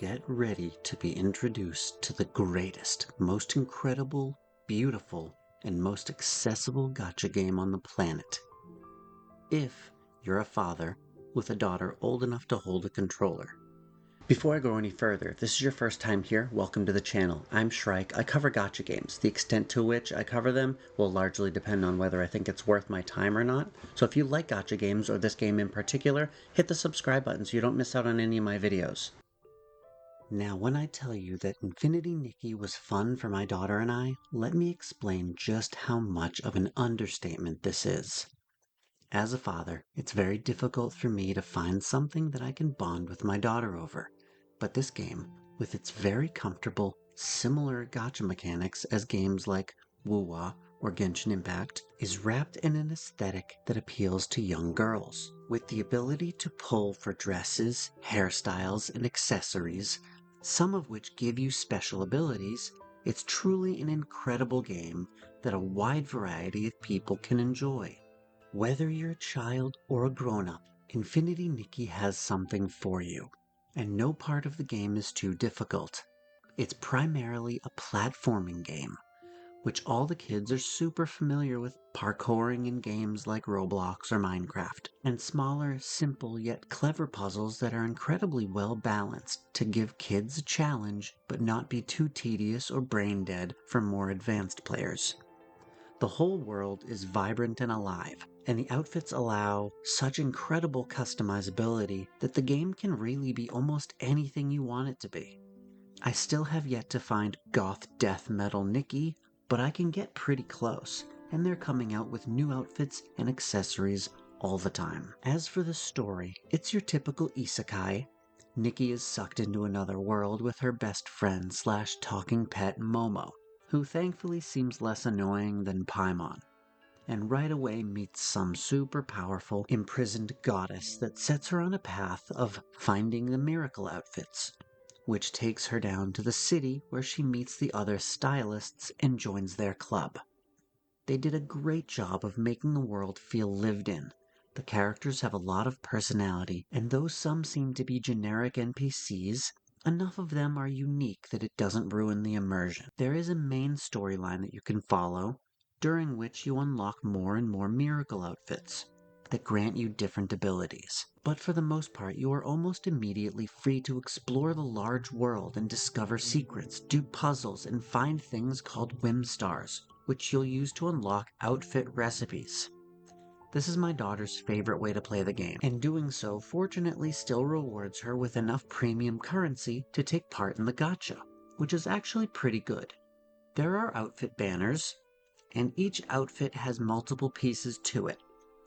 get ready to be introduced to the greatest, most incredible, beautiful, and most accessible gacha game on the planet. If you're a father with a daughter old enough to hold a controller. Before I go any further, if this is your first time here, welcome to the channel. I'm Shrike. I cover gacha games. The extent to which I cover them will largely depend on whether I think it's worth my time or not. So if you like gacha games, or this game in particular, hit the subscribe button so you don't miss out on any of my videos. Now, when I tell you that Infinity Nikki was fun for my daughter and I, let me explain just how much of an understatement this is. As a father, it's very difficult for me to find something that I can bond with my daughter over. But this game, with its very comfortable, similar gacha mechanics as games like Wuwa or Genshin Impact, is wrapped in an aesthetic that appeals to young girls. With the ability to pull for dresses, hairstyles, and accessories, some of which give you special abilities, it's truly an incredible game that a wide variety of people can enjoy. Whether you're a child or a grown-up, Infinity Nikki has something for you, and no part of the game is too difficult. It's primarily a platforming game, which all the kids are super familiar with parkouring in games like Roblox or Minecraft, and smaller, simple yet clever puzzles that are incredibly well balanced to give kids a challenge but not be too tedious or brain dead for more advanced players. The whole world is vibrant and alive, and the outfits allow such incredible customizability that the game can really be almost anything you want it to be. I still have yet to find goth death metal Nikki, but I can get pretty close, and they're coming out with new outfits and accessories all the time. As for the story, it's your typical isekai. Nikki is sucked into another world with her best friend / talking pet Momo, who thankfully seems less annoying than Paimon, and right away meets some super powerful imprisoned goddess that sets her on a path of finding the miracle outfits, which takes her down to the city where she meets the other stylists and joins their club. They did a great job of making the world feel lived in. The characters have a lot of personality, and though some seem to be generic NPCs, enough of them are unique that it doesn't ruin the immersion. There is a main storyline that you can follow, during which you unlock more and more miracle outfits that grant you different abilities. But for the most part, you are almost immediately free to explore the large world and discover secrets, do puzzles, and find things called whim stars, which you'll use to unlock outfit recipes. This is my daughter's favorite way to play the game, and doing so fortunately still rewards her with enough premium currency to take part in the gacha, which is actually pretty good. There are outfit banners, and each outfit has multiple pieces to it,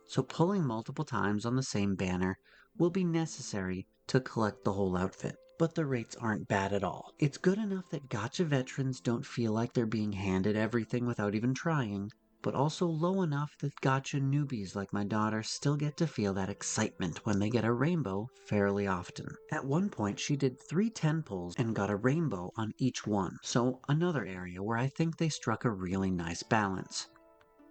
so pulling multiple times on the same banner will be necessary to collect the whole outfit. But the rates aren't bad at all. It's good enough that gacha veterans don't feel like they're being handed everything without even trying, but also low enough that gacha newbies like my daughter still get to feel that excitement when they get a rainbow fairly often. At one point she did 3 10 pulls and got a rainbow on each one, so another area where I think they struck a really nice balance.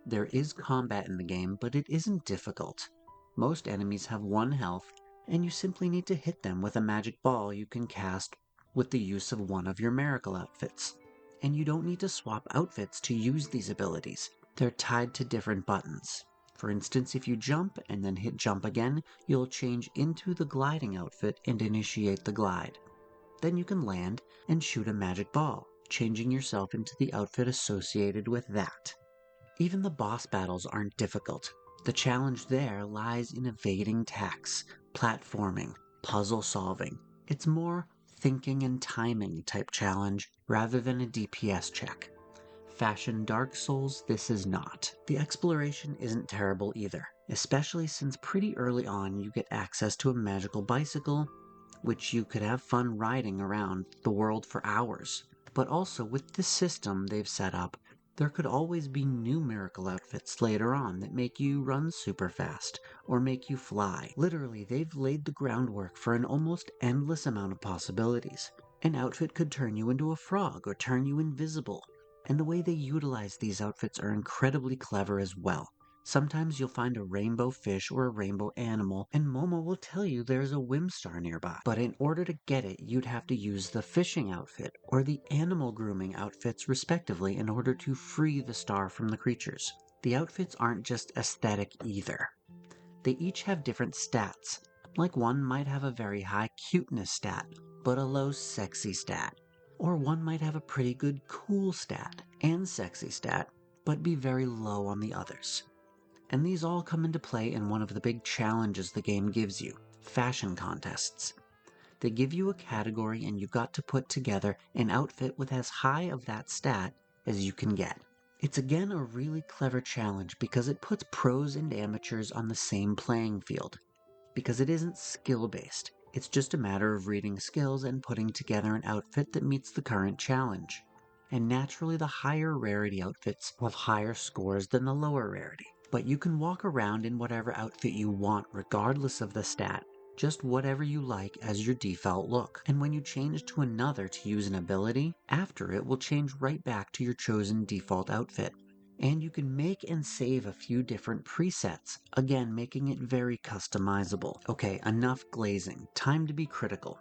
There is combat in the game, but it isn't difficult. Most enemies have 1 health, and you simply need to hit them with a magic ball you can cast with the use of one of your miracle outfits. And you don't need to swap outfits to use these abilities. They're tied to different buttons. For instance, if you jump and then hit jump again, you'll change into the gliding outfit and initiate the glide. Then you can land and shoot a magic ball, changing yourself into the outfit associated with that. Even the boss battles aren't difficult. The challenge there lies in evading attacks, platforming, puzzle solving. It's more thinking and timing type challenge rather than a DPS check. Fashion Dark Souls, this is not. The exploration isn't terrible either, especially since pretty early on you get access to a magical bicycle, which you could have fun riding around the world for hours. But also with this system they've set up, there could always be new miracle outfits later on that make you run super fast, or make you fly. Literally, they've laid the groundwork for an almost endless amount of possibilities. An outfit could turn you into a frog, or turn you invisible, and the way they utilize these outfits are incredibly clever as well. Sometimes you'll find a rainbow fish or a rainbow animal, and Momo will tell you there's a Whimstar nearby. But in order to get it, you'd have to use the fishing outfit or the animal grooming outfits respectively in order to free the star from the creatures. The outfits aren't just aesthetic either. They each have different stats. Like one might have a very high cuteness stat, but a low sexy stat. Or one might have a pretty good cool stat and sexy stat, but be very low on the others. And these all come into play in one of the big challenges the game gives you, fashion contests. They give you a category and you've got to put together an outfit with as high of that stat as you can get. It's again a really clever challenge because it puts pros and amateurs on the same playing field. Because it isn't skill-based, it's just a matter of reading skills and putting together an outfit that meets the current challenge. And naturally the higher rarity outfits will have higher scores than the lower rarity. But you can walk around in whatever outfit you want regardless of the stat, just whatever you like as your default look. And when you change to another to use an ability, after it will change right back to your chosen default outfit. And you can make and save a few different presets, again making it very customizable. Okay, enough glazing, time to be critical.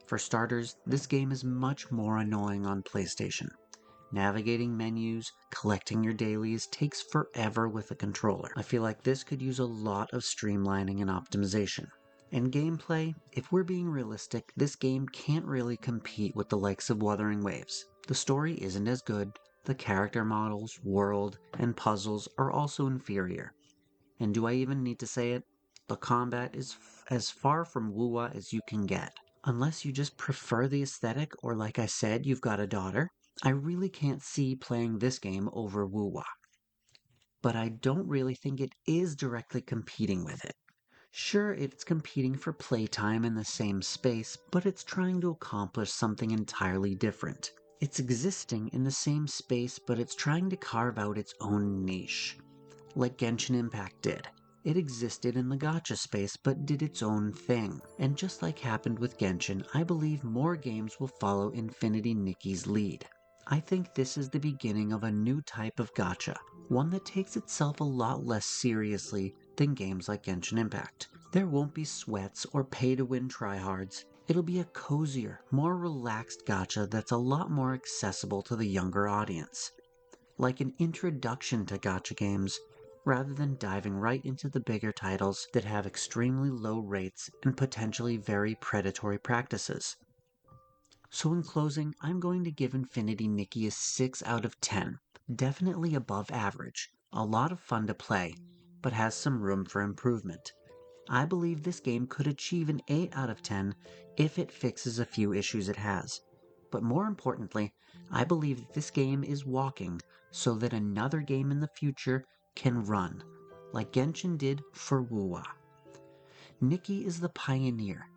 For starters, this game is much more annoying on PlayStation. Navigating menus, collecting your dailies takes forever with a controller. I feel like this could use a lot of streamlining and optimization. And gameplay, if we're being realistic, this game can't really compete with the likes of Wuthering Waves. The story isn't as good, the character models, world, and puzzles are also inferior. And do I even need to say it? The combat is as far from woo-wah as you can get. Unless you just prefer the aesthetic or like I said, you've got a daughter, I really can't see playing this game over woo-wah. But I don't really think it is directly competing with it. Sure, it's competing for playtime in the same space, but it's trying to accomplish something entirely different. It's existing in the same space, but it's trying to carve out its own niche. Like Genshin Impact did. It existed in the gacha space, but did its own thing. And just like happened with Genshin, I believe more games will follow Infinity Nikki's lead. I think this is the beginning of a new type of gacha, one that takes itself a lot less seriously than games like Genshin Impact. There won't be sweats or pay-to-win tryhards. It'll be a cozier, more relaxed gacha that's a lot more accessible to the younger audience. Like an introduction to gacha games, rather than diving right into the bigger titles that have extremely low rates and potentially very predatory practices. So in closing, I'm going to give Infinity Nikki a 6 out of 10. Definitely above average, a lot of fun to play, but has some room for improvement. I believe this game could achieve an 8 out of 10 if it fixes a few issues it has. But more importantly, I believe that this game is walking so that another game in the future can run, like Genshin did for woo Nikki is the pioneer,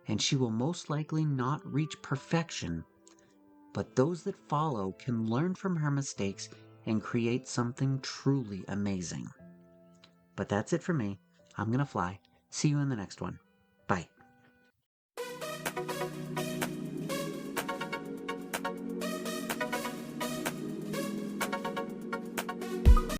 and she will most likely not reach perfection, but those that follow can learn from her mistakes and create something truly amazing. But that's it for me. I'm gonna fly. See you in the next one. Bye.